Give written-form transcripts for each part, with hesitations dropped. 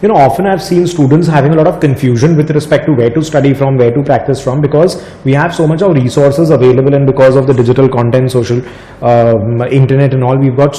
often I've seen students having a lot of confusion with respect to where to study from, where to practice from, because we have so much of resources available, and because of the digital content, social internet and all, we've got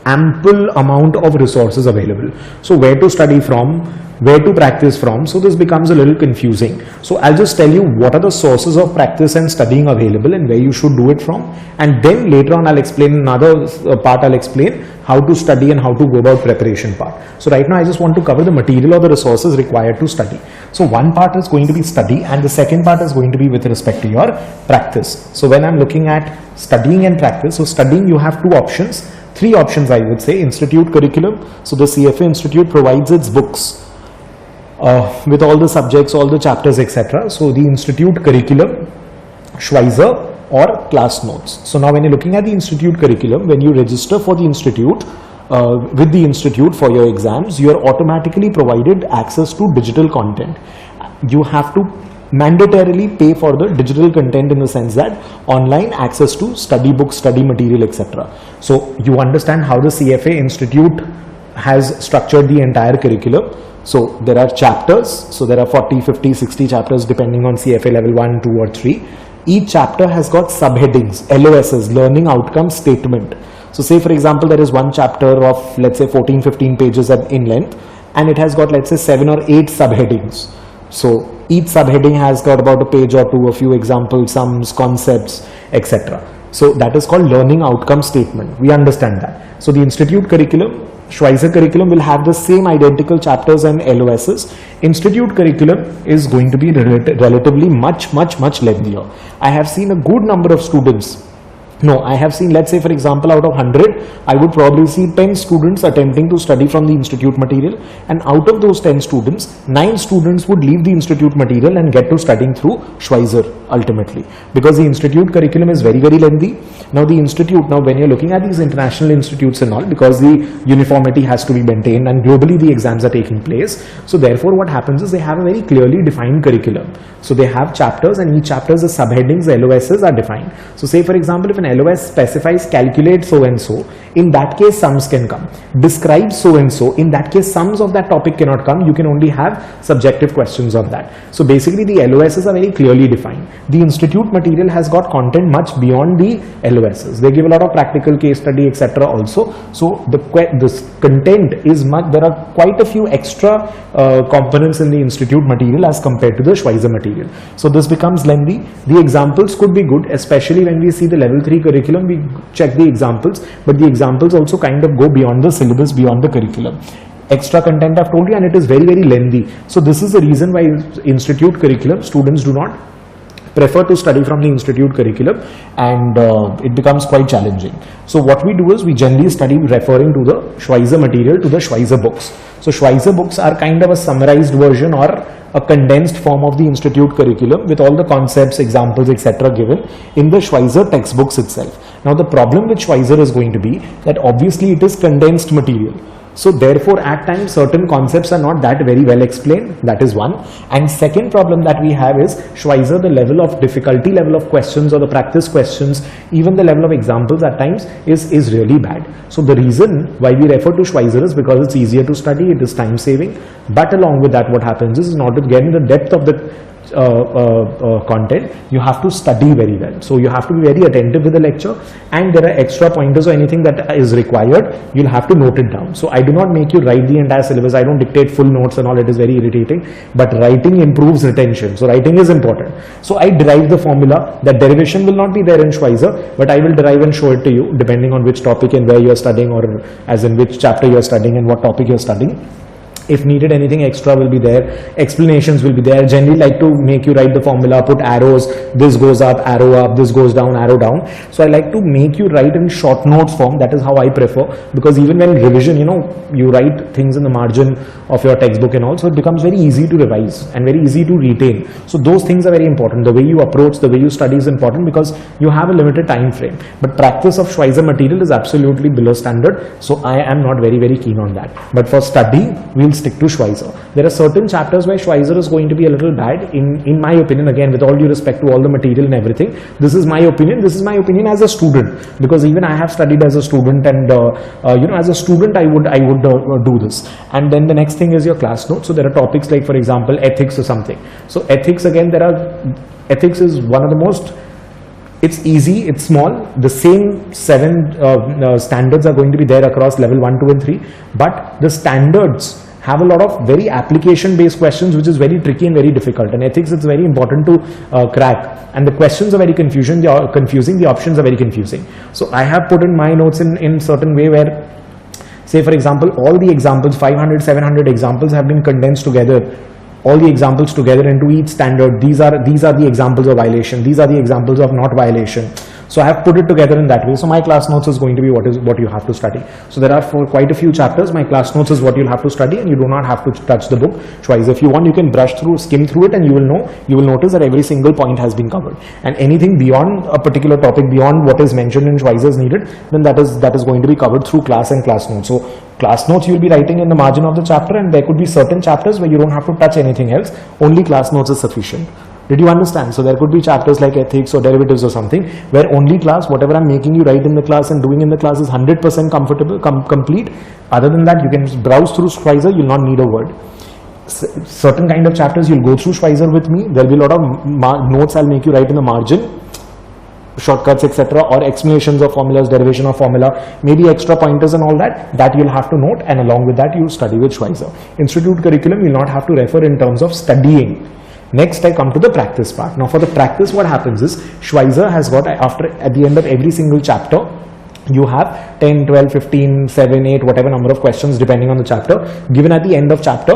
ample amount of resources available. So where to study from, where to practice from, so this becomes a little confusing. So I'll just tell you what are the sources of practice and studying available and where you should do it from, and then later on I'll explain another part. I'll explain how to study and how to go about preparation part. So right now I just want to cover the material or the resources required to study. So one part is going to be study, and the second part is going to be with respect to your practice. So when I'm looking at studying and practice, so studying, you have two options, three options I would say. Institute curriculum. So the CFA Institute provides its books with all the subjects, all the chapters, etc. So the institute curriculum, Schweser, or class notes. So now when you're looking at the institute curriculum, when you register for the institute, with the institute for your exams, you are automatically provided access to digital content. You have to mandatorily pay for the digital content, in the sense that online access to study books, study material, etc. So you understand how the CFA Institute has structured the entire curriculum. So there are chapters, so there are 40, 50, 60 chapters depending on CFA level 1, 2 or 3. Each chapter has got subheadings, LOSs, learning outcome statement. So say for example there is one chapter of, let's say, 14, 15 pages in length, and it has got, let's say, 7 or 8 subheadings. So each subheading has got about a page or two, a few examples, sums, concepts, etc. So that is called learning outcome statement. We understand that. So the institute curriculum, Schweser curriculum, will have the same identical chapters and LOSs. Institute curriculum is going to be relatively much lengthier. I have seen a good number of students. No, I have seen, let's say for example, out of 100, I would probably see 10 students attempting to study from the institute material, and out of those 10 students, 9 students would leave the institute material and get to studying through Schweser ultimately, because the institute curriculum is very lengthy. Now the institute, now when you're looking at these international institutes and all, because the uniformity has to be maintained and globally the exams are taking place, so therefore what happens is they have a very clearly defined curriculum. So they have chapters, and each chapter's the subheadings, the LOSs are defined. So say for example, if an LOS specifies calculate so and so, in that case sums can come. Describe so and so, in that case sums of that topic cannot come. You can only have subjective questions on that. So basically the LOSs are very clearly defined. The institute material has got content much beyond the LOSs. They give a lot of practical case study, etc. also. So this content is much, there are quite a few extra components in the institute material as compared to the Schweser material. So this becomes lengthy. The examples could be good, especially when we see the level 3 curriculum, we check the examples, but the examples also kind of go beyond the syllabus, beyond the curriculum. Extra content I've told you, and it is very lengthy. So this is the reason why institute curriculum, students do not prefer to study from the institute curriculum, and it becomes quite challenging. So what we do is we generally study referring to the Schweser material, to the Schweser books. So Schweser books are kind of a summarized version or a condensed form of the institute curriculum with all the concepts, examples, etc. given in the Schweser textbooks itself. Now the problem with Schweser is going to be that obviously it is condensed material. So therefore at times certain concepts are not that very well explained. That is one. And second problem that we have is Schweser, the level of difficulty, level of questions or the practice questions, even the level of examples at times is really bad. So the reason why we refer to Schweser is because it's easier to study, it is time saving, but along with that what happens is, in order to get in the depth of the content, you have to study very well. So you have to be very attentive with the lecture, and there are extra pointers or anything that is required, you'll have to note it down. So I do not make you write the entire syllabus, I don't dictate full notes and all, it is very irritating, but writing improves retention. So writing is important. So I derive the formula. That derivation will not be there in Schweser, but I will derive and show it to you depending on which topic and where you are studying, or as in which chapter you are studying and what topic you are studying. If needed, anything extra will be there, explanations will be there. Generally like to make you write the formula, put arrows, this goes up, this goes down, arrow down. So I like to make you write in short notes form. That is how I prefer, because even when revision, you write things in the margin of your textbook and all, so it becomes very easy to revise and very easy to retain. So those things are very important. The way you approach, the way you study is important, because you have a limited time frame. But practice of Schweser material is absolutely below standard, so I am not very keen on that. But for study, we'll will stick to Schweser. There are certain chapters where Schweser is going to be a little bad, in my opinion, again, with all due respect to all the material and everything. This is my opinion as a student, because even I have studied as a student, and you know, as a student I would do this. And then the next thing is your class notes. So there are topics like, for example, ethics or something. So ethics, again, ethics is one of the most, it's easy, it's small. The same 7 standards are going to be there across level 1, 2 and 3, but the standards have a lot of very application based questions, which is very tricky and very difficult. And ethics, it's very important to crack, and the questions are very confusing, the options are very confusing. So I have put in my notes in certain way where, say for example, all the examples, 500, 700 examples have been condensed together, all the examples together into each standard. These are the examples of violation, these are the examples of not violation. So I have put it together in that way. So my class notes is going to be what you have to study. So there are, for quite a few chapters, my class notes is what you'll have to study, and you do not have to touch the book twice. If you want, you can brush through, skim through it, and you will notice that every single point has been covered. And anything beyond a particular topic, beyond what is mentioned in Schweser is needed, then that is going to be covered through class and class notes. So class notes you will be writing in the margin of the chapter, and there could be certain chapters where you don't have to touch anything else, only class notes is sufficient. Did you understand? So there could be chapters like ethics or derivatives or something, where only class, whatever I'm making you write in the class and doing in the class, is 100% comfortable, complete. Other than that, you can browse through Schweser, you'll not need a word. Certain kind of chapters you'll go through Schweser with me, there'll be a lot of notes I'll make you write in the margin, shortcuts, etc., or explanations of formulas, derivation of formula, maybe extra pointers and all that you'll have to note, and along with that you study with Schweser. Institute curriculum you'll not have to refer in terms of studying. Next I come to the practice part. Now for the practice, what happens is, Schweser has got, at the end of every single chapter, you have 10, 12, 15, 7, 8, whatever number of questions depending on the chapter given at the end of chapter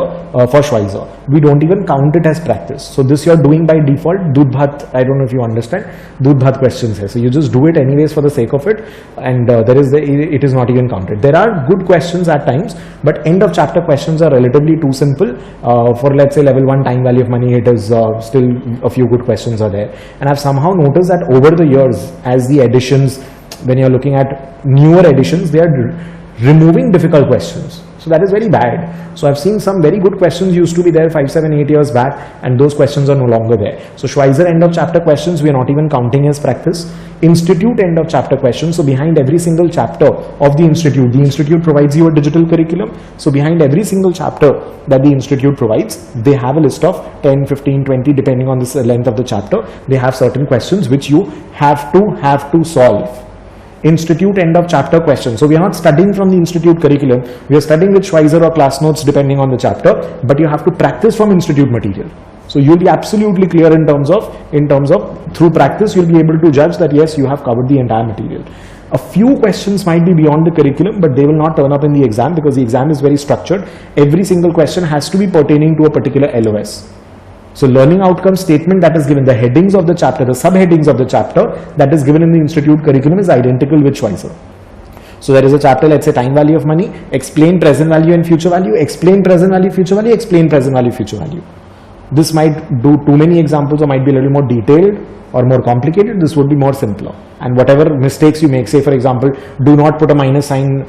for Schweser. We don't even count it as practice. So this you're doing by default. Dudh bhat, I don't know if you understand, Dudh bhat questions here. So you just do it anyways for the sake of it, and it is not even counted. There are good questions at times, but end of chapter questions are relatively too simple. For let's say level 1 time value of money, it is still a few good questions are there. And I've somehow noticed that over the years, as the editions, when you're looking at newer editions, they are removing difficult questions. So that is very bad. So I've seen some very good questions used to be there 5, 7, 8 years back, and those questions are no longer there. So Schweser end of chapter questions we are not even counting as practice. Institute end of chapter questions, so behind every single chapter of the institute provides you a digital curriculum. So behind every single chapter that the institute provides, they have a list of 10, 15, 20, depending on the length of the chapter. They have certain questions which you have to solve. Institute end of chapter questions. So we are not studying from the institute curriculum, we are studying with Schweser or class notes depending on the chapter, but you have to practice from institute material. So you'll be absolutely clear in terms of through practice you'll be able to judge that yes, you have covered the entire material. A few questions might be beyond the curriculum, but they will not turn up in the exam because the exam is very structured. Every single question has to be pertaining to a particular LOS. So learning outcome statement that is given, the headings of the chapter, the subheadings of the chapter that is given in the institute curriculum is identical with Schweser. So there is a chapter, let's say time value of money, explain present value and future value, explain present value, future value, explain present value, future value. This might do too many examples or might be a little more detailed or more complicated. This would be more simpler. And whatever mistakes you make, say for example, do not put a minus sign,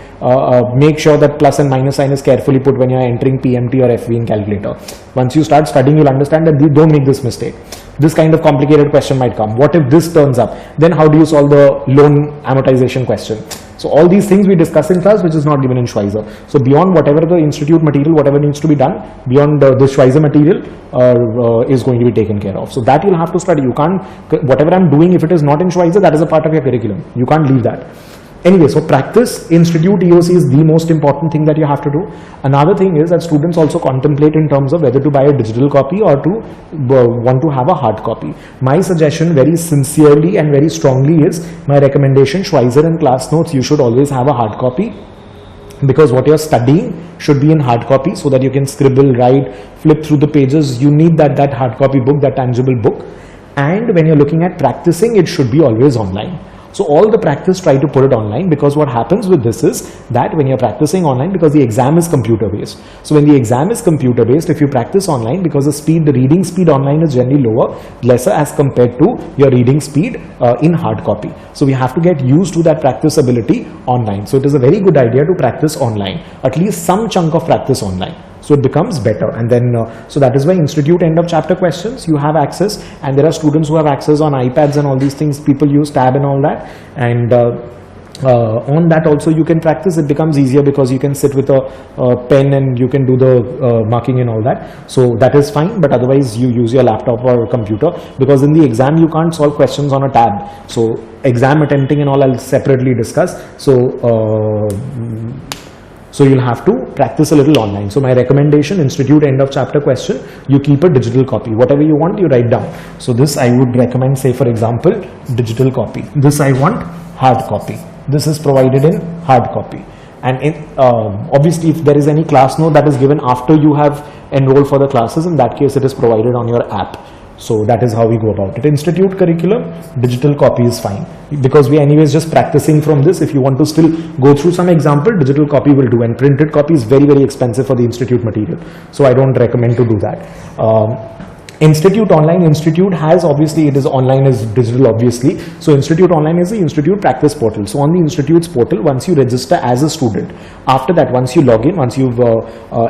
make sure that plus and minus sign is carefully put when you are entering PMT or FV in calculator. Once you start studying, you'll understand that don't make this mistake. This kind of complicated question might come. What if this turns up? Then how do you solve the loan amortization question? So all these things we discuss in class, which is not given in Schweser. So beyond whatever the institute material, whatever needs to be done, beyond the Schweser material is going to be taken care of. So that you'll have to study. You can't, whatever I'm doing, if it is not in Schweser, that is a part of your curriculum. You can't leave that. Anyway, so practice, institute EOC is the most important thing that you have to do. Another thing is that students also contemplate in terms of whether to buy a digital copy or to want to have a hard copy. My suggestion very sincerely and very strongly is, my recommendation, Schweser and class notes, you should always have a hard copy, because what you're studying should be in hard copy so that you can scribble, write, flip through the pages. You need that hard copy book, that tangible book. And when you're looking at practicing, it should be always online. So all the practice, try to put it online, because what happens with this is that when you're practicing online, because the exam is computer based. So when the exam is computer based, if you practice online, because the reading speed online is generally lesser as compared to your reading speed in hard copy. So we have to get used to that practice ability online. So it is a very good idea to practice online, at least some chunk of practice online. So it becomes better. And then, so that is why institute end of chapter questions, you have access, and there are students who have access on iPads and all these things. People use tab and all that, and on that also you can practice. It becomes easier because you can sit with a pen and you can do the marking and all that. So that is fine, but otherwise you use your laptop or computer, because in the exam you can't solve questions on a tab. So exam attempting and all I'll separately discuss. So you'll have to practice a little online. So my recommendation, institute end of chapter question, you keep a digital copy. Whatever you want, you write down. So this I would recommend, say for example, digital copy. This I want hard copy. This is provided in hard copy. And obviously if there is any class note that is given after you have enrolled for the classes, in that case it is provided on your app. So that is how we go about it. Institute curriculum, digital copy is fine, because we are anyways just practicing from this. If you want to still go through some example, digital copy will do, and printed copy is very, very expensive for the institute material. So I don't recommend to do that. Institute online, institute has, obviously it is online as digital obviously. So institute online is the institute practice portal. So on the institute's portal, once you register as a student, after that once you log in, once you've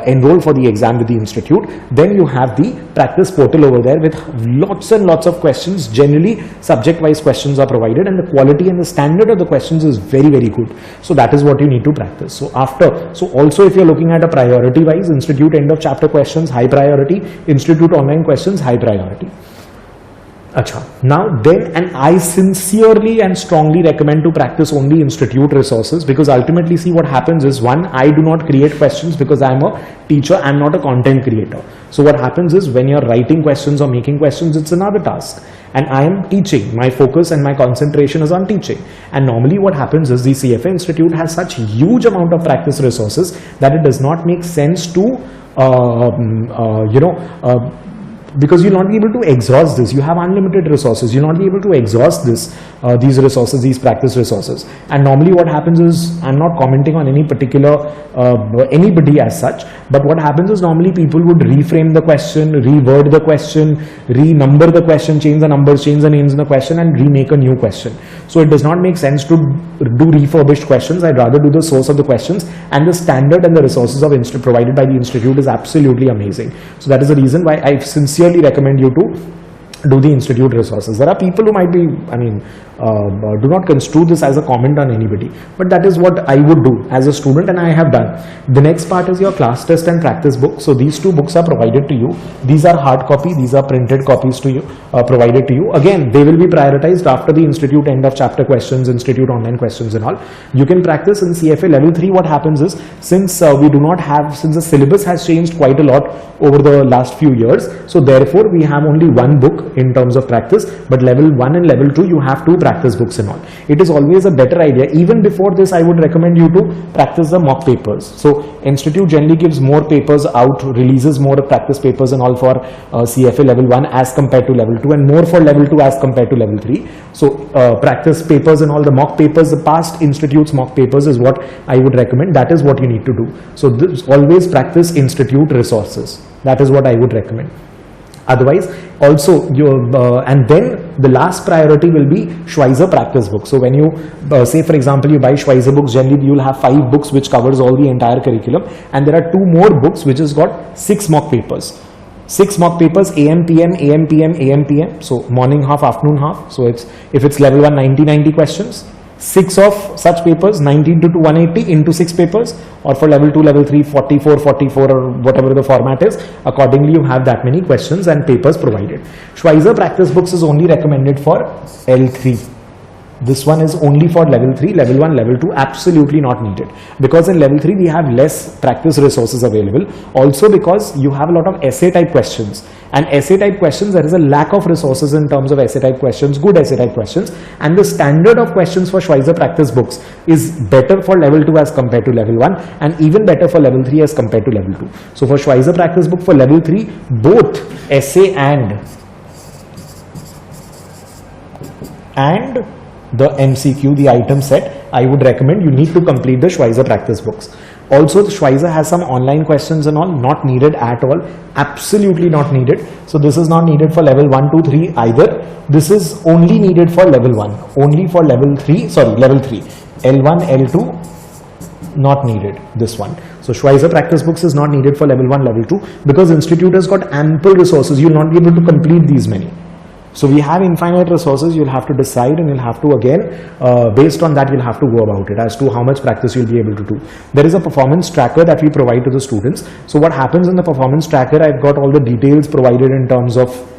enrolled for the exam with the institute, then you have the practice portal over there with lots and lots of questions. Generally subject wise questions are provided, and the quality and the standard of the questions is very, very good. So that is what you need to practice. So also if you're looking at a priority wise, institute end of chapter questions high priority, institute online questions high priority. Acha. Now then, and I sincerely and strongly recommend to practice only institute resources, because ultimately see what happens is, one, I do not create questions because I am a teacher, I am not a content creator. So what happens is, when you're writing questions or making questions, it's another task, and I am teaching. My focus and my concentration is on teaching. And normally what happens is, the CFA Institute has such huge amount of practice resources that it does not make sense to because you'll not be able to exhaust this. You have unlimited resources. You'll not be able to exhaust this, these resources, these practice resources. And normally what happens is, I'm not commenting on any particular, anybody as such, but what happens is normally people would reframe the question, reword the question, renumber the question, change the numbers, change the names in the question, and remake a new question. So it does not make sense to do refurbished questions. I'd rather do the source of the questions, and the standard and the resources of provided by the institute is absolutely amazing. So that is the reason why I sincerely recommend you to do the institute resources. There are people who might be, do not construe this as a comment on anybody, but that is what I would do as a student, and I have done. The next part is your class test and practice book. So these two books are provided to you. These are hard copy, these are printed copies to you, provided to you. Again, they will be prioritized after the institute end of chapter questions, institute online questions and all. You can practice in CFA level 3. What happens is, since we do not have, since the syllabus has changed quite a lot over the last few years, so therefore we have only one book in terms of practice, but level 1 and level 2 you have 2 practice books and all. It is always a better idea. Even before this, I would recommend you to practice the mock papers. So institute generally gives more papers out, releases more practice papers and all for CFA level 1 as compared to level 2, and more for level 2 as compared to level 3. So practice papers and all, the mock papers, the past institutes mock papers is what I would recommend. That is what you need to do. So this, always practice institute resources. That is what I would recommend. Otherwise, also and then the last priority will be Schweser practice book. So when you say for example you buy Schweser books, generally you will have 5 books which covers all the entire curriculum, and there are 2 more books which has got 6 mock papers. 6 mock papers, AM, PM, AM, PM, AM, PM. So morning half, afternoon half. So it's, if it's level 1, 90 questions. 6 of such papers, 90 into 180 into 6 papers, or for level 2, level 3, 44, or whatever the format is. Accordingly, you have that many questions and papers provided. Schweser practice books is only recommended for L3. This one is only for level 3, level 1, level 2, absolutely not needed. Because in level 3, we have less practice resources available. Also because you have a lot of essay type questions. And essay type questions, there is a lack of resources in terms of essay type questions, good essay type questions. And the standard of questions for Schweser practice books is better for level 2 as compared to level 1, and even better for level 3 as compared to level 2. So for Schweser practice book for level 3, both essay and the MCQ, the item set, I would recommend you need to complete the Schweser practice books. Also, the Schweser has some online questions and all, not needed at all, absolutely not needed. So this is not needed for level 1, 2, 3 either. This is only needed for level 1, only for level 3, sorry, level 3, L1, L2, not needed, this one. So Schweser practice books is not needed for level 1, level 2 because institute has got ample resources. You will not be able to complete these many. So we have infinite resources. You'll have to decide, and you'll have to again, based on that, you'll have to go about it as to how much practice you'll be able to do. There is a performance tracker that we provide to the students. So what happens in the performance tracker, I've got all the details provided in terms of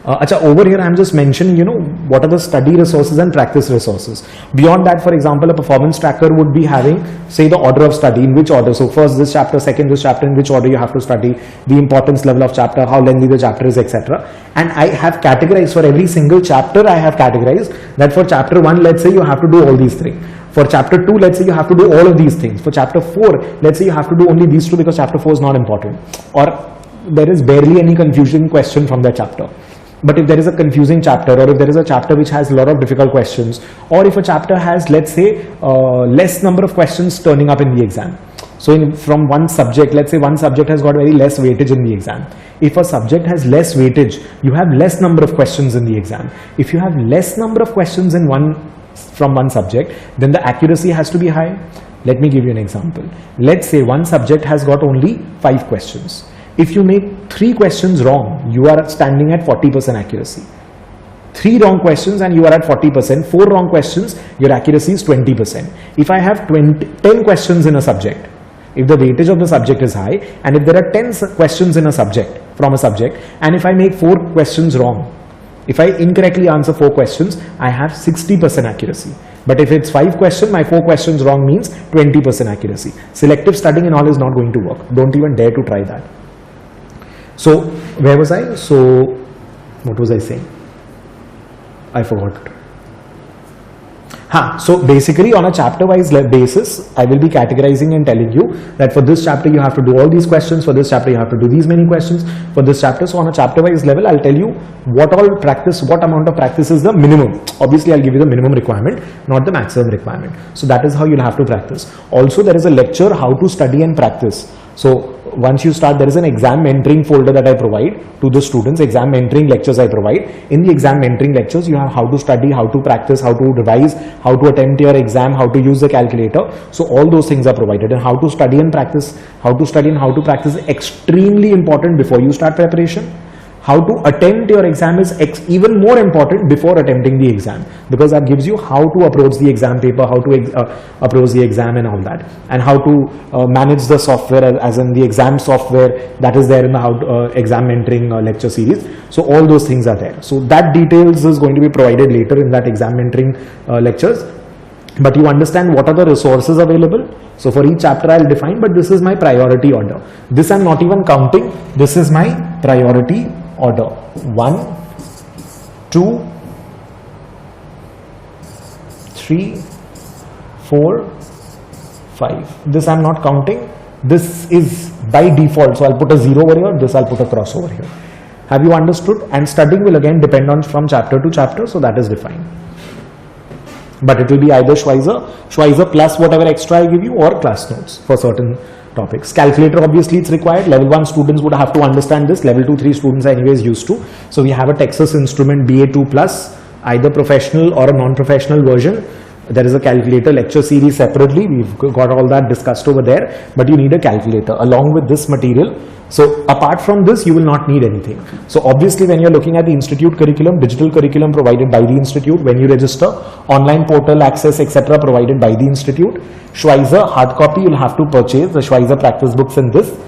over here I'm just mentioning, you know, what are the study resources and practice resources. Beyond that, for example, a performance tracker would be having, say, the order of study, in which order. So first this chapter, second this chapter, in which order you have to study, the importance level of chapter, how lengthy the chapter is, etc. And I have categorized for every single chapter. I have categorized that for chapter 1, let's say you have to do all these 3. For chapter 2, let's say you have to do all of these things. For chapter 4, let's say you have to do only these 2 because chapter 4 is not important, or there is barely any confusing question from that chapter. But if there is a confusing chapter, or if there is a chapter which has a lot of difficult questions, or if a chapter has, let's say, less number of questions turning up in the exam. So from one subject, let's say one subject has got very less weightage in the exam. If a subject has less weightage, you have less number of questions in the exam. If you have less number of questions in from one subject, then the accuracy has to be high. Let me give you an example. Let's say one subject has got only 5 questions. If you make 3 questions wrong, you are standing at 40% accuracy. 3 wrong questions and you are at 40%. 4 wrong questions, your accuracy is 20%. If I have 10 questions in a subject, if the weightage of the subject is high, and if there are 10 questions in a subject, from a subject, and if I make 4 questions wrong, if I incorrectly answer 4 questions, I have 60% accuracy. But if it's 5 questions, my 4 questions wrong means 20% accuracy. Selective studying and all is not going to work. Don't even dare to try that. So where was I? So what was I saying? I forgot. So basically on a chapter wise basis, I will be categorizing and telling you that for this chapter you have to do all these questions, for this chapter you have to do these many questions, for this chapter. So on a chapter wise level, I'll tell you what amount of practice is the minimum. Obviously I'll give you the minimum requirement, not the maximum requirement. So that is how you'll have to practice. Also there is a lecture how to study and practice. So once you start, there is an exam mentoring folder that I provide to the students. Exam mentoring lectures I provide. In the exam mentoring lectures, you have how to study, how to practice, how to revise, how to attempt your exam, how to use the calculator. So all those things are provided. And how to study and practice, how to study and how to practice is extremely important before you start preparation. How to attempt your exam is even more important before attempting the exam, because that gives you how to approach the exam paper, how to approach the exam and all that, and how to manage the software, as in the exam software that is there in the exam mentoring lecture series. So all those things are there. So that details is going to be provided later in that exam mentoring lectures. But you understand what are the resources available. So for each chapter I'll define, but this is my priority order. This I'm not even counting. This is my priority order. 1, 2, 3, 4, 5. This I'm not counting. This is by default. So I'll put a 0 over here. This I'll put a cross over here. Have you understood? And studying will again depend on from chapter to chapter. So that is defined. But it will be either Schweser plus whatever extra I give you, or class notes for certain topics. Calculator, obviously it's required. Level 1 students would have to understand this. Level 2, 3 students are anyways used to. So we have a Texas Instrument BA2 plus, either professional or a non-professional version. There is a calculator lecture series separately. We've got all that discussed over there, but you need a calculator along with this material. So apart from this, you will not need anything. So obviously when you're looking at the institute curriculum, digital curriculum provided by the institute, when you register, online portal access, etc. provided by the institute. Schweser hard copy, you'll have to purchase the Schweser practice books in this.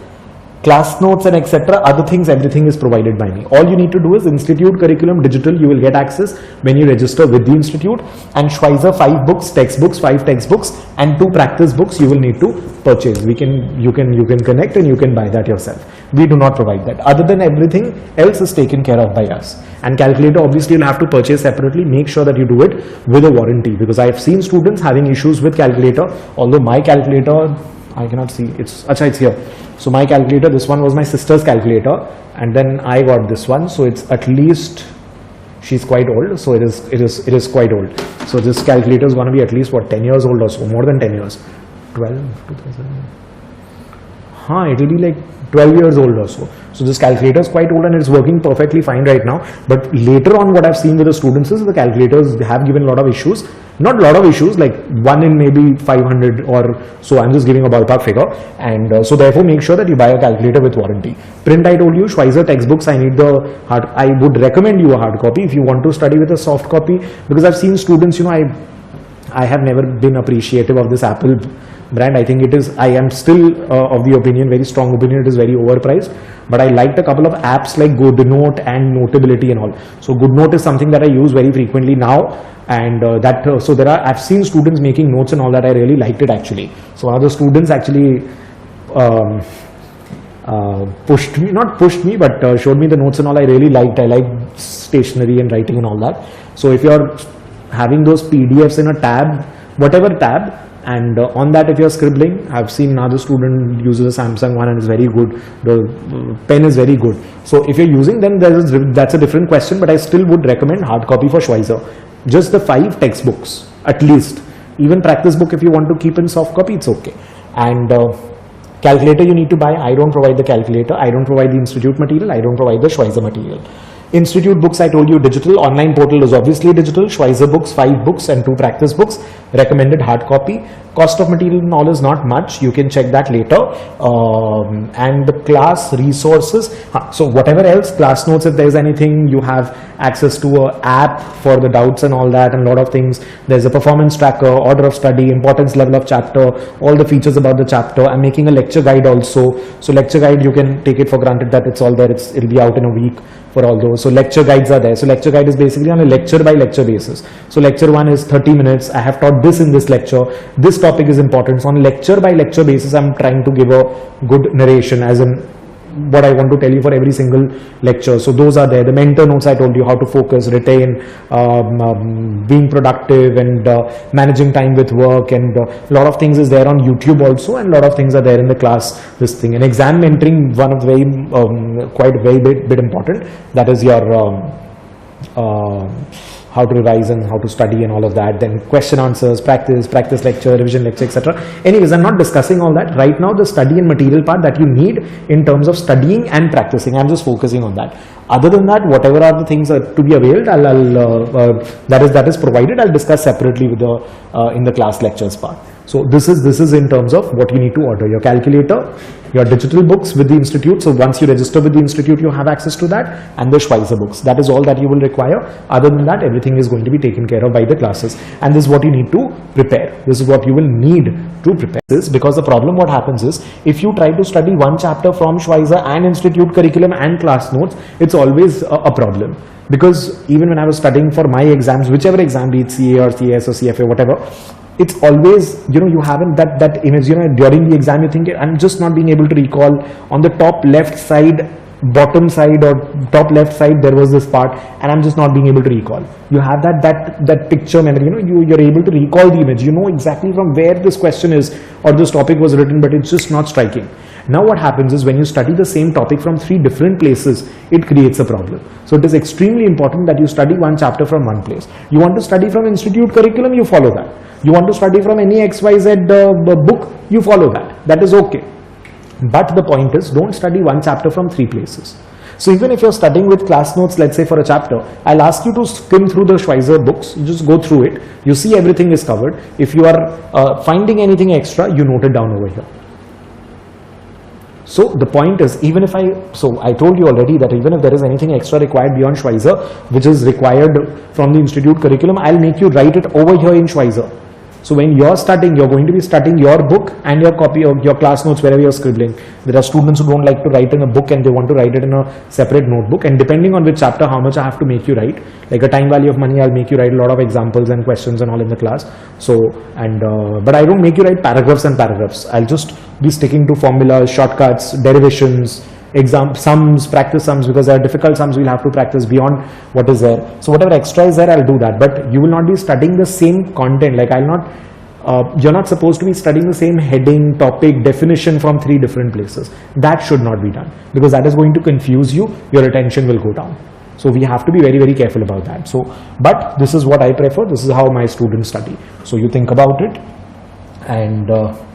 Class notes and etc. other things, everything is provided by me. All you need to do is institute curriculum digital, you will get access when you register with the institute, and Schweser 5 books, textbooks, 5 textbooks and 2 practice books you will need to purchase. You can connect and you can buy that yourself. We do not provide that. Other than everything else is taken care of by us. And calculator, obviously you'll have to purchase separately. Make sure that you do it with a warranty, because I have seen students having issues with calculator. Although my calculator, I cannot see, it's here. So my calculator, this one was my sister's calculator, and then I got this one. So it's at least, she's quite old, so it is quite old. So this calculator is going to be at least what, 10 years old or so, more than 10 years. 2000. It will be like 12 years old or so. So this calculator is quite old and it's working perfectly fine right now. But later on, what I've seen with the students is the calculators have given a lot of issues. Not a lot of issues, like 1 in maybe 500 or so. I'm just giving a ballpark figure. And so therefore make sure that you buy a calculator with warranty. Print, I told you, Schweser textbooks, I need the hard, I would recommend you a hard copy if you want to study with a soft copy, because I've seen students, you know, I have never been appreciative of this Apple brand. I think it is, I am still of the opinion, very strong opinion, it is very overpriced. But I liked a couple of apps like GoodNote and Notability and all. So GoodNote is something that I use very frequently now, and so there are, I've seen students making notes and all that. I really liked it actually. So one of the students actually pushed me, not pushed me, but showed me the notes and all. I really liked. I like stationery and writing and all that. So if you're having those PDFs in a tab, whatever tab, and on that if you're scribbling, I've seen another student uses a Samsung one and it's very good. The pen is very good. So if you're using them, that's a different question, but I still would recommend hard copy for Schweser. Just the 5 textbooks at least. Even practice book if you want to keep in soft copy, it's okay. And calculator you need to buy. I don't provide the calculator. I don't provide the institute material. I don't provide the Schweser material. Institute books, I told you, digital. Online portal is obviously digital. Schweser books, 5 books and 2 practice books. Recommended hard copy. Cost of material and all is not much. You can check that later. And the class resources. So whatever else, class notes, if there's anything, you have access to an app for the doubts and all that, and a lot of things. There's a performance tracker, order of study, importance level of chapter, all the features about the chapter. I'm making a lecture guide also. So lecture guide, you can take it for granted that it's all there. It'll be out in a week for all those. So lecture guides are there. So lecture guide is basically on a lecture by lecture basis. So lecture 1 is 30 minutes. I have taught this in this lecture. This topic is important. So on lecture by lecture basis, I'm trying to give a good narration, as in what I want to tell you for every single lecture. So those are there. The mentor notes, I told you how to focus, retain, being productive, and managing time with work, and a lot of things is there on YouTube also, and a lot of things are there in the class. This thing, and exam mentoring, one of the very bit important. That is your how to revise and how to study and all of that. Then question answers, practice lecture, revision lecture, etc. Anyways, I'm not discussing all that right now. The study and material part that you need in terms of studying and practicing, I'm just focusing on that. Other than that, whatever are the things to be availed, that is provided, I'll discuss separately with the in the class lectures part. So this is in terms of what you need to order: your calculator, your digital books with the institute. So once you register with the institute, you have access to that, and the Schweser books. That is all that you will require. Other than that, everything is going to be taken care of by the classes. And this is what you need to prepare. This is what you will need to prepare. This, because the problem what happens is, if you try to study one chapter from Schweser and institute curriculum and class notes, it's always a problem. Because even when I was studying for my exams, whichever exam, be it CA or CS or CFA, whatever, it's always, you know, you haven't that image, you know, during the exam you think, I'm just not being able to recall. On the top left side, bottom side, or top left side, there was this part, and I'm just not being able to recall. You have that picture memory, you know, you're able to recall the image, you know exactly from where this question is or this topic was written, but it's just not striking. Now what happens is, when you study the same topic from 3 different places, it creates a problem. So it is extremely important that you study one chapter from one place. You want to study from institute curriculum, you follow that. You want to study from any XYZ book, you follow that. That is okay. But the point is, don't study one chapter from 3 places. So even if you're studying with class notes, let's say for a chapter, I'll ask you to skim through the Schweser books. You just go through it. You see everything is covered. If you are finding anything extra, you note it down over here. So the point is, even if I told you already that even if there is anything extra required beyond Schweser, which is required from the institute curriculum, I'll make you write it over here in Schweser. So when you're studying, you're going to be studying your book and your copy of your class notes wherever you're scribbling. There are students who don't like to write in a book and they want to write it in a separate notebook. And depending on which chapter, how much I have to make you write. Like a time value of money, I'll make you write a lot of examples and questions and all in the class. So, but I don't make you write paragraphs and paragraphs. I'll just be sticking to formulas, shortcuts, derivations, sums, practice sums, because there are difficult sums we'll have to practice beyond what is there. So whatever extra is there, I'll do that. But you will not be studying the same content. Like you're not supposed to be studying the same heading, topic, definition from 3 different places. That should not be done, because that is going to confuse you. Your attention will go down. So we have to be very, very careful about that. So, but this is what I prefer. This is how my students study. So you think about it, and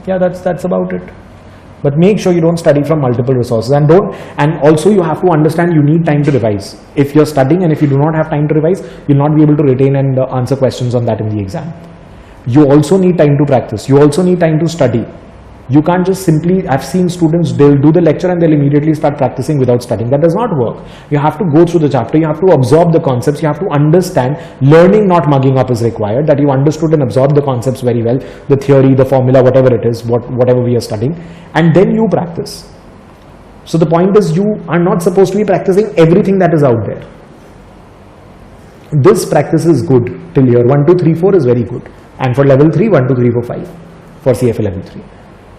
yeah, that's about it. But make sure you don't study from multiple resources, and also you have to understand you need time to revise. If you're studying and if you do not have time to revise, you'll not be able to retain and answer questions on that in the exam. You also need time to practice. You also need time to study. You can't just simply, I've seen students, they'll do the lecture and they'll immediately start practicing without studying. That does not work. You have to go through the chapter, you have to absorb the concepts, you have to understand. Learning, not mugging up, is required, that you understood and absorbed the concepts very well, the theory, the formula, whatever it is, whatever we are studying, and then you practice. So the point is, you are not supposed to be practicing everything that is out there. This practice is good till year 1, 2, 3, 4 is very good. And for level 3, 1, 2, 3, 4, 5 for CFA level 3.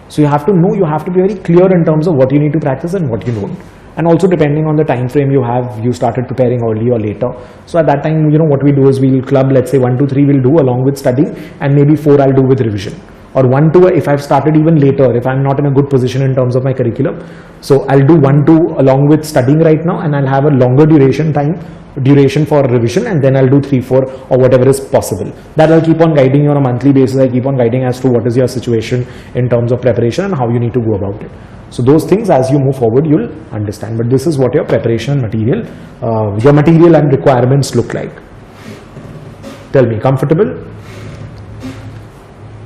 So you have to know, you have to be very clear in terms of what you need to practice and what you don't. And also depending on the time frame you have, you started preparing early or later. So at that time, what we do is we'll club, let's say 1, 2, 3 we'll do along with studying, and maybe 4 I'll do with revision. Or 1, 2 if I've started even later, if I'm not in a good position in terms of my curriculum. So I'll do 1, 2 along with studying right now, and I'll have a longer duration for revision, and then I'll do 3, 4 or whatever is possible. That I'll keep on guiding you on a monthly basis. I keep on guiding as to what is your situation in terms of preparation and how you need to go about it. So those things, as you move forward, you'll understand. But this is what your preparation material, your material and requirements look like. Tell me, comfortable?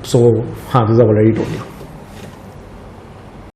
So, this I've already told you.